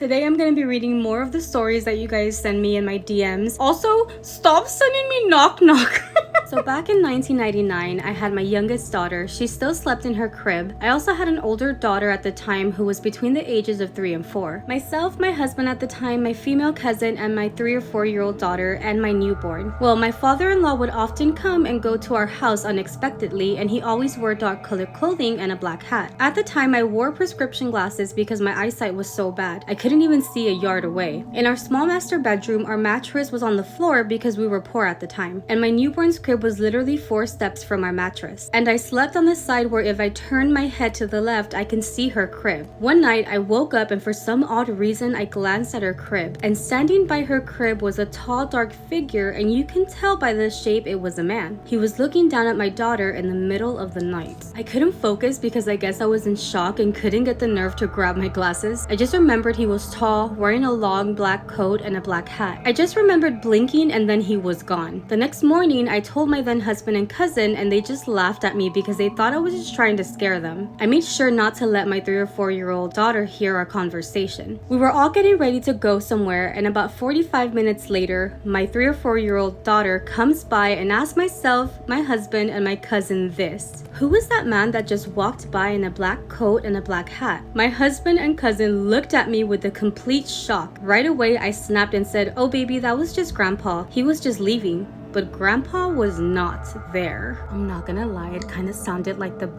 Today I'm going to be reading more of the stories that you guys send me in my DMs. Also, stop sending me knock knock. So back in 1999, I had my youngest daughter. She still slept in her crib. I also had an older daughter at the time who was between the ages of 3 and 4. Myself, my husband at the time, my female cousin, and my 3 or 4-year-old daughter, and my newborn. Well, my father-in-law would often come and go to our house unexpectedly, and he always wore dark colored clothing and a black hat. At the time, I wore prescription glasses because my eyesight was so bad. I couldn't even see a yard away. In our small master bedroom, our mattress was on the floor because we were poor at the time, and my newborn's crib was literally 4 steps from our mattress. And I slept on the side where if I turned my head to the left, I can see her crib. One night, I woke up and for some odd reason, I glanced at her crib. And standing by her crib was a tall, dark figure, and you can tell by the shape it was a man. He was looking down at my daughter in the middle of the night. I couldn't focus because I guess I was in shock and couldn't get the nerve to grab my glasses. I just remembered he was tall, wearing a long black coat and a black hat. I just remembered blinking and then he was gone. The next morning, I told my then husband and cousin, and they just laughed at me because they thought I was just trying to scare them. I made sure not to let my 3 or 4-year-old daughter hear our conversation. We were all getting ready to go somewhere, and about 45 minutes later, my 3 or 4-year-old daughter comes by and asks myself, my husband, and my cousin this: who is that man that just walked by in a black coat and a black hat? My husband and cousin looked at me with a complete shock. Right away, I snapped and said, "Oh baby, that was just Grandpa. He was just leaving." But Grandpa was not there. I'm not gonna lie, it kind of sounded like the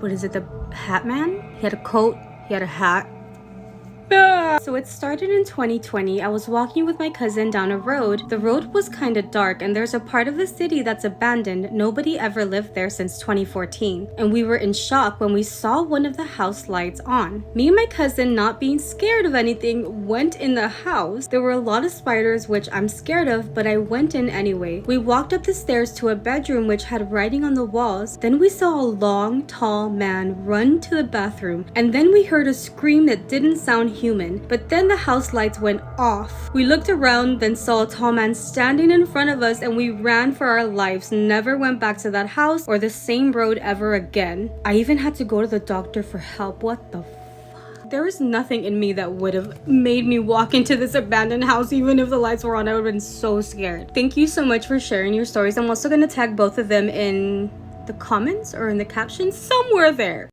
Hat Man? He had a coat, he had a hat. So it started in 2020. I was walking with my cousin down a road. The road was kind of dark, and there's a part of the city that's abandoned. Nobody ever lived there since 2014. And we were in shock when we saw one of the house lights on. Me and my cousin, not being scared of anything, went in the house. There were a lot of spiders, which I'm scared of, but I went in anyway. We walked up the stairs to a bedroom which had writing on the walls. Then we saw a long, tall man run to the bathroom. And then we heard a scream that didn't sound human. But then the house lights went off. We looked around, then saw a tall man standing in front of us, and we ran for our lives. Never went back to that house or the same road ever again. I even had to go to the doctor for help. What the There was nothing in me that would have made me walk into this abandoned house. Even if the lights were on, I would have been so scared. Thank you so much for sharing your stories. I'm also going to tag both of them in the comments or in the captions, somewhere there.